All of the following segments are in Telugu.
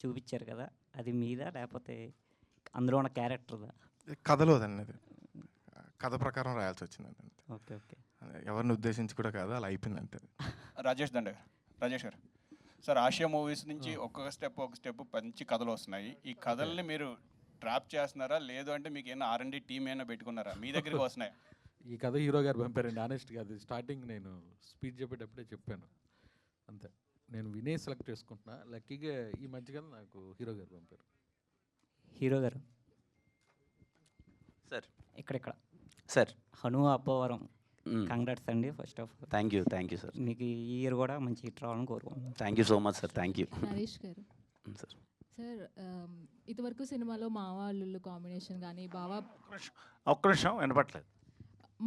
చూపిచ్చారు కదా! అది మీదా? లేపోతే అందులో ఉన్న క్యారెక్టర్‌దా? కథలోదండి అది. కథ ప్రకారం రాయాల్సొచ్చిందండి అంతే. ఓకే. ఓకే. ఎవరిని ఉద్దేశించి కూడా కాదు. అలా అయిపోయిందంతే. రాజేష్ గారు సార్, ఆసియా మూవీస్ నుంచి ఒక్కొక్క స్టెప్ మంచి కథలు వస్తున్నాయి. ఈ కథల్ని మీరు ట్రాప్ చేస్తున్నారా, లేదు అంటే మీకు ఏమైనా R&D టీమ్ ఏమైనా పెట్టుకున్నారా, మీ దగ్గరికి వస్తున్నాయి? ఈ కథ హీరో గారు పంపారండి. ఆనెస్ట్గా అది స్టార్టింగ్ నేను స్పీచ్ చెప్పేటప్పుడే చెప్పాను. అంతే, నేను వినే సెలెక్ట్ చేసుకుంటున్నా. లక్కీగా ఈ మధ్య కథ నాకు హీరో గారు పంపారు. హీరో గారు sir ఇక్కడిక్కడ sir Hanu Appavaram congrats అండి first of all. Thank you sir. మీకు ఈ ఇయర్ కూడా మంచి హిట్ రావాలని కోరుకుంటున్నాను. Thank you so much sir. Thank you Naresh గారు సార్. సార్, ఇదివరకు సినిమాలో మావ అల్లుళ్ళు కాంబినేషన్ కానీ ఒక్క నిమిషం వినపట్లేదు.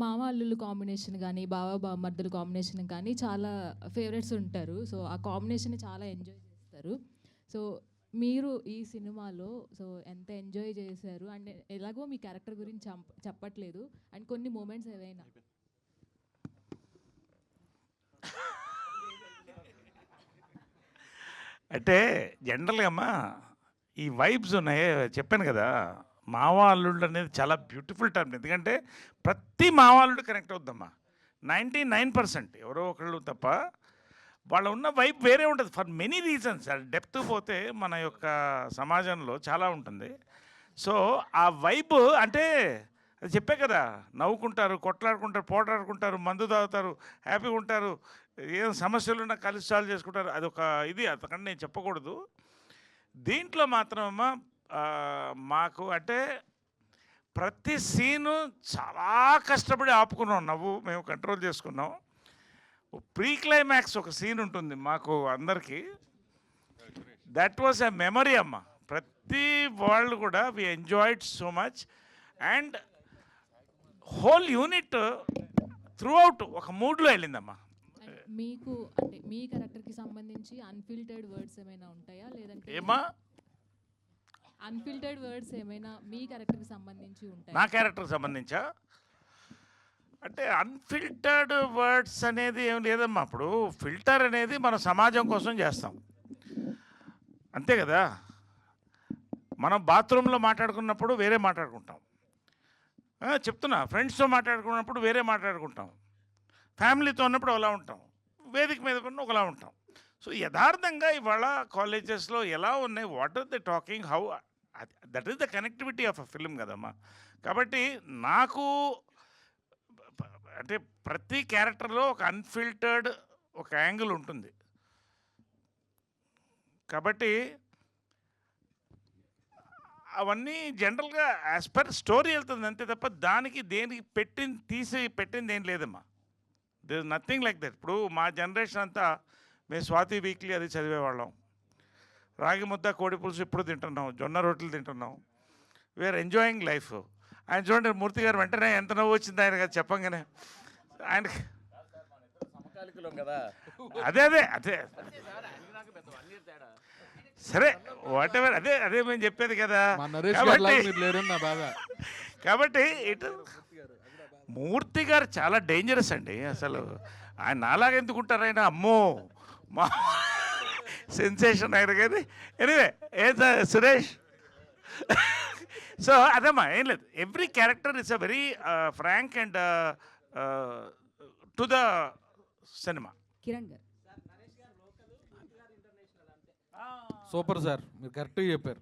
మావ అల్లుళ్ళు కాంబినేషన్ కానీ బామర్దుల కాంబినేషన్ కానీ చాలా ఫేవరెట్స్ ఉంటారు. సో ఆ కాంబినేషన్ చాలా ఎంజాయ్ చేస్తారు. సో మీరు ఈ సినిమాలో ఎంత ఎంజాయ్ చేశారు అండ్ ఎలాగో మీ క్యారెక్టర్ గురించి చెప్పట్లేదు అండ్ కొన్ని మూమెంట్స్ ఏవైనా అంటే జనరల్గా అమ్మా ఈ వైబ్స్ ఉన్నాయి, చెప్పాను కదా. మావా అల్లుళ్ళు అనేది చాలా బ్యూటిఫుల్ టర్మ్. ఎందుకంటే ప్రతి మావా అల్లుడు కనెక్ట్ అవుద్దమ్మా. 99% ఎవరో ఒకళ్ళు తప్ప వాళ్ళ ఉన్న వైబ్ వేరే ఉంటుంది ఫర్ మెనీ రీజన్స్. డెప్త్ పోతే మన యొక్క సమాజంలో చాలా ఉంటుంది. సో ఆ వైబ్ అంటే అది చెప్పే కదా, నవ్వుకుంటారు, కొట్లాడుకుంటారు, పోట్లాడుకుంటారు, మందు తాగుతారు, హ్యాపీగా ఉంటారు, ఏం సమస్యలు ఉన్నా కలిసి సాల్వ్ చేసుకుంటారు. అదొక ఇది, అంతకంటే నేను చెప్పకూడదు. దీంట్లో మాత్రమేమో మాకు అంటే ప్రతి సీను చాలా కష్టపడి ఆపుకున్నాం, నవ్వు మేము కంట్రోల్ చేసుకున్నాం. ప్రీ క్లైమాక్స్ ఒక సీన్ ఉంటుంది మాకు అందరికీ, దట్ వాజ్ ఎ మెమరీ అమ్మ. ప్రతి వాళ్ళు కూడా we enjoyed so much and whole unit throughout ఒక మూడ్లో వెళ్ళిందమ్మా. మీకు అంటే మీ క్యారెక్టర్కి సంబంధించి అన్ఫిల్టర్డ్ వర్డ్స్ ఏమైనా ఉంటాయా, లేదంటే ఏమా అన్ఫిల్టర్డ్ వర్డ్స్ ఏమైనా మీ క్యారెక్టర్కి సంబంధించి ఉంటాయా? నా క్యారెక్టర్కి సంబంధించా అంటే అన్ఫిల్టర్డ్ వర్డ్స్ అనేది ఏం లేదమ్మా. ఇప్పుడు ఫిల్టర్ అనేది మన సమాజం కోసం చేస్తాం, అంతే కదా. మనం బాత్రూంలో మాట్లాడుకున్నప్పుడు వేరే మాట్లాడుకుంటాం, చెప్తున్నా, ఫ్రెండ్స్తో మాట్లాడుకున్నప్పుడు వేరే మాట్లాడుకుంటాం, ఫ్యామిలీతో ఉన్నప్పుడు ఒకలా ఉంటాం, వేదిక మీద కూడా ఒకలా ఉంటాం. సో యథార్థంగా ఇవాళ కాలేజెస్లో ఎలా ఉన్నాయి, what are the talking, how, that is the connectivity of a film కదమ్మా. కాబట్టి నాకు అంటే ప్రతి క్యారెక్టర్లో ఒక అన్ఫిల్టర్డ్ ఒక యాంగిల్ ఉంటుంది. కాబట్టి అవన్నీ జనరల్గా యాజ్ పర్ స్టోరీ వెళ్తుంది అంతే తప్ప దేనికి తీసి పెట్టింది ఏం లేదమ్మా. There is nothing like that. ఇప్పుడు మా జనరేషన్ అంతా మేము స్వాతి వీక్లీ అది చదివేవాళ్ళం. రాగి ముద్ద కోడి పులుసు ఇప్పుడు తింటున్నాం, జొన్న రొట్టెలు తింటున్నాం, వీఆర్ ఎంజాయింగ్ లైఫ్. ఆయన చూడండి, మూర్తి గారు వెంటనే ఎంత నవ్వు వచ్చింది ఆయన కదా చెప్పంగానే. ఆయనకి అదే అదే అదే సరే వాట్ ఎవర్, అదే మేము చెప్పేది కదా. కాబట్టి ఇటు మూర్తి గారు చాలా డేంజరస్ అండి. అసలు ఆయన నాలాగా ఎందుకుంటారు, ఆయన అమ్మో మా సెన్సేషన్ ఆయన కదా. ఎనీవే సురేష్ సో అదమ్మా, ఏం లేదు. Every character is a very frank and to the cinema. Kiran గారు సూపర్ సార్, మీరు కరెక్ట్గా చెప్పారు.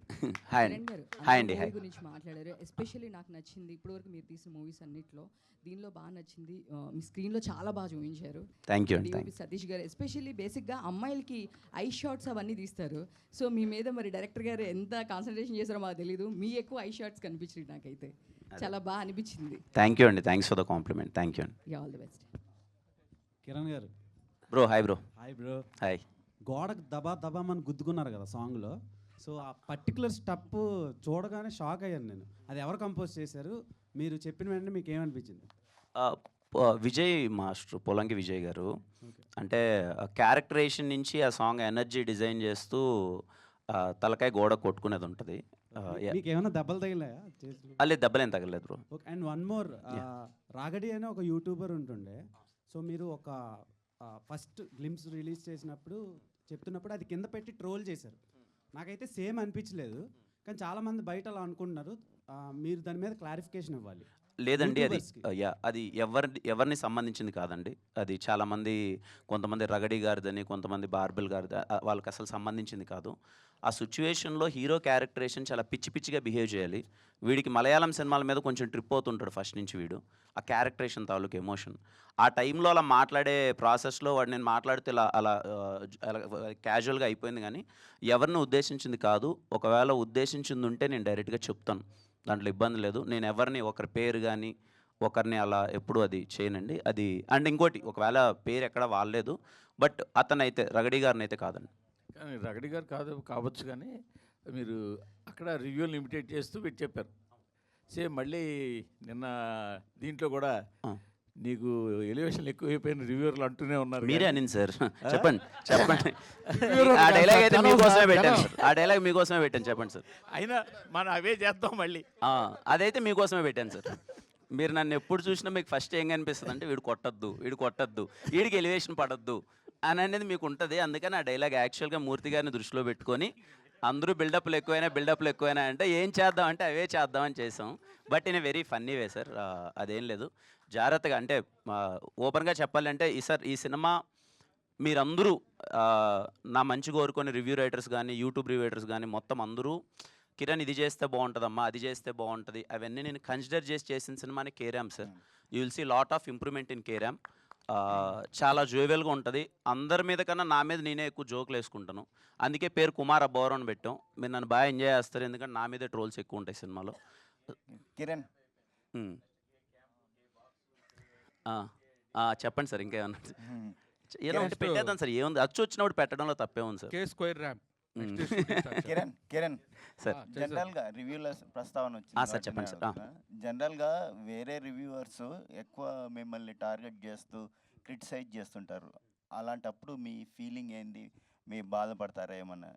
హాయ్ అండి. హాయ్ గురించి మాట్లాడారు. ఎస్పెషల్లీ నాకు నచ్చింది ఇప్పటివరకు మీరు తీసిన మూవీస్ అన్నిట్లో దీనిలో బాగా నచ్చింది, మీ స్క్రీన్లో చాలా బాగా చూపించారు. Thank you. సతీష్ గారు ఎస్పెషల్లీ బేసిక్గా అమ్మాయిలకి ఐ షాట్స్ అవన్నీ తీస్తారు. సో మీ మీద మరి డైరెక్టర్ గారు ఎంత కాన్సన్ట్రేషన్ చేశారో మాకు తెలీదు, మీ ఎక్కువ ఐ షాట్స్ కనిపించింది, నాకైతే చాలా బాగా అనిపించింది. థ్యాంక్ యూ అండి. Thanks for the compliment. Thank you అండి. All the best. Kiran garu bro hi. Bro hi bro. Hi. గోడకు దబామని గుద్దుకున్నారు కదా సాంగ్లో. సో ఆ పర్టికులర్ స్టెప్ చూడగానే షాక్ అయ్యాను నేను. అది ఎవరు కంపోజ్ చేశారు, మీరు చెప్పిన వెంటనే మీకు ఏమనిపించింది? విజయ్ మాస్టర్, పొలంకి విజయ్ గారు. అంటే క్యారెక్టరేషన్ నుంచి ఆ సాంగ్ ఎనర్జీ డిజైన్ చేస్తూ తలకాయ గోడ కొట్టుకునేది ఉంటుంది. మీకు ఏమైనా దెబ్బలు తగిలాయా? లేదు, దెబ్బలేం తగలేదు బ్రో. అండ్ వన్ మోర్, రాగడి అనే ఒక యూట్యూబర్ ఉంటుండే. సో మీరు ఒక ఫస్ట్ గ్లిమ్స్ రిలీజ్ చేసినప్పుడు చెప్తున్నప్పుడు అది కింద పెట్టి ట్రోల్ చేశారు. నాకైతే సేమ్ అనిపించలేదు, కానీ చాలామంది బయట అలా అనుకుంటున్నారు. మీరు దాని మీద క్లారిఫికేషన్ ఇవ్వాలి. లేదండి, అది యూట్యూబర్స్కి. అది ఎవరిని సంబంధించింది కాదండి. అది చాలామంది, కొంతమంది రగడి గారిదని, కొంతమంది బార్బెల్ గారిది, వాళ్ళకి అసలు సంబంధించింది కాదు. ఆ సిచ్యువేషన్లో హీరో క్యారెక్టరేషన్ చాలా పిచ్చి పిచ్చిగా బిహేవ్ చేయాలి. వీడికి మలయాళం సినిమాల మీద కొంచెం ట్రిప్ అవుతుంటాడు ఫస్ట్ నుంచి వీడు, ఆ క్యారెక్టరేషన్ తాలూకు ఎమోషన్. ఆ టైంలో అలా మాట్లాడే ప్రాసెస్లో వాడు నేను మాట్లాడితే అలా క్యాజువల్గా అయిపోయింది, కానీ ఎవరిని ఉద్దేశించింది కాదు. ఒకవేళ ఉద్దేశించింది ఉంటే నేను డైరెక్ట్గా చెప్తాను, దాంట్లో ఇబ్బంది లేదు. నేను ఎవరిని ఒకరి పేరు కానీ ఒకరిని అలా ఎప్పుడు అది చేయనండి. అది అండ్ ఇంకోటి, ఒకవేళ పేరు ఎక్కడ వాడలేదు, బట్ అతనైతే రగడి గారిని అయితే కాదండి. కానీ రగడి గారు కావచ్చు, కానీ మీరు అక్కడ రివ్యూలు ఇమిటేట్ చేస్తూ పెట్టి చెప్పారు. సేమ్ మళ్ళీ నిన్న దీంట్లో కూడా నీకు ఎలివేషన్ ఎక్కువైపోయిన రివ్యూర్లు అంటూనే ఉన్నారు. మీరే అనింది సార్. చెప్పండి. ఆ డైలాగ్ అయితే మీకోసమే పెట్టాను సార్. ఆ డైలాగ్ మీకోసమే పెట్టాను, చెప్పండి సార్. అయినా మనం అవే చేద్దాం మళ్ళీ. అదైతే మీకోసమే పెట్టాను సార్. మీరు నన్ను ఎప్పుడు చూసినా మీకు ఫస్ట్ ఏం కనిపిస్తుంది అంటే వీడు కొట్టద్దు, వీడికి ఎలివేషన్ పడద్దు అని అనేది మీకు ఉంటుంది. అందుకని ఆ డైలాగ్ యాక్చువల్గా మూర్తి గారిని దృష్టిలో పెట్టుకొని అందరూ బిల్డప్లు ఎక్కువైనా అంటే ఏం చేద్దాం అంటే అవే చేద్దామని చేసాం. But in very funny way sir. అదేం లేదు, జాగ్రత్తగా అంటే ఓపెన్గా చెప్పాలంటే ఈ సినిమా మీరందరూ నా మంచి కోరుకొని రివ్యూ రైటర్స్ కానీ యూట్యూబ్ రివ్యూటర్స్ కానీ మొత్తం అందరూ కిరణ్ ఇది చేస్తే బాగుంటుందమ్మా, అది చేస్తే బాగుంటుంది, అవన్నీ నేను కన్సిడర్ చేసిన సినిమాని కేరామ్ సార్. You will see lot of improvement in కేరామ్. చాలా జోవెల్గా ఉంటుంది. అందరి మీద కన్నా నా మీద నేనే ఎక్కువ జోకులు వేసుకుంటాను. అందుకే పేరు కుమార్ అబ్బవరం అని పెట్టాం. మీరు నన్ను బాగా ఎంజాయ్ చేస్తారు, ఎందుకంటే నా మీదే ట్రోల్స్ ఎక్కువ ఉంటాయి సినిమాలో. కిరణ్ చెప్పండి సార్, ఇంకేమన్నా ఏదో ఉంటే పెట్టేద్దాం సార్. ఏముంది, అచ్చు వచ్చినప్పుడు పెట్టడంలో తప్పే ఉంది sir. K2 RAM. Kiran sir జనరల్గా రివ్యూల ప్రస్తావన సార్ వచ్చింది. చెప్పండి సార్. జనరల్గా వేరే రివ్యూవర్స్ ఎక్కువ మిమ్మల్ని టార్గెట్ చేస్తూ క్రిటిసైజ్ చేస్తుంటారు. అలాంటప్పుడు మీ ఫీలింగ్ ఏంటి? మీ బాధపడతారా ఏమన్నా?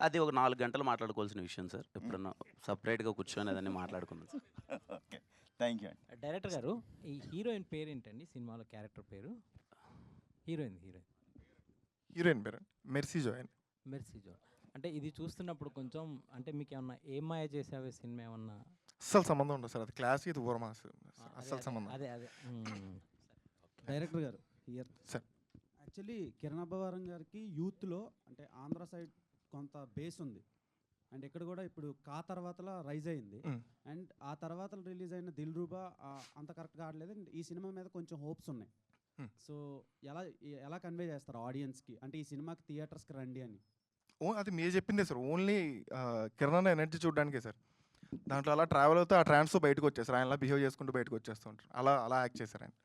అది ఒక 4 గంటలు మాట్లాడుకోవాల్సిన విషయం సార్. ఎప్పుడన్నా సపరేట్గా కూర్చొని అదన్నీ మాట్లాడుకుందాం సార్. ఓకే, థ్యాంక్ యూ అండి. డైరెక్టర్ గారు, ఈ హీరోయిన్ పేరు ఏంటండి సినిమాలో? క్యారెక్టర్ పేరు హీరోయిన్ పేరు మెర్సీ జోయ్. మెర్సీ జో. అంటే ఇది చూస్తున్నప్పుడు కొంచెం అంటే మీకు ఏమన్నా ఏం మాయ చేసావే సినిమా ఏమన్నా? అస్సలు సంబంధం ఉండదు సార్, అది క్లాస్ ఇది ఊరమాస్, అస్సలు సంబంధం. అదే డైరెక్టర్ గారు here sir. Actually Kiran Abbavaram గారికి యూత్లో అంటే ఆంధ్ర సైడ్ కొంత బేస్ ఉంది, అండ్ ఇక్కడ కూడా ఇప్పుడు కా తర్వాతలా రైజ్ అయింది. అండ్ ఆ తర్వాత రిలీజ్ అయిన దిల్ రూబా అంత కరెక్ట్గా ఆడలేదు. అండ్ ఈ సినిమా మీద కొంచెం హోప్స్ ఉన్నాయి. సో ఎలా కన్వే చేస్తారు ఆడియన్స్కి, అంటే ఈ సినిమాకి థియేటర్స్కి రండి అని? అది మీరు చెప్పిందే సార్. ఓన్లీ కిరణ్ ఎనర్జీ చూడడానికే సార్. దాంట్లో అలా ట్రావెల్ అవుతూ ఆ ట్రాన్స్తో బయటకు వచ్చేసారు. ఆయన అలా బిహేవ్ చేసుకుంటూ బయటకు వచ్చేస్తూ ఉంటారు. అలా యాక్ట్ చేశారు ఆయన.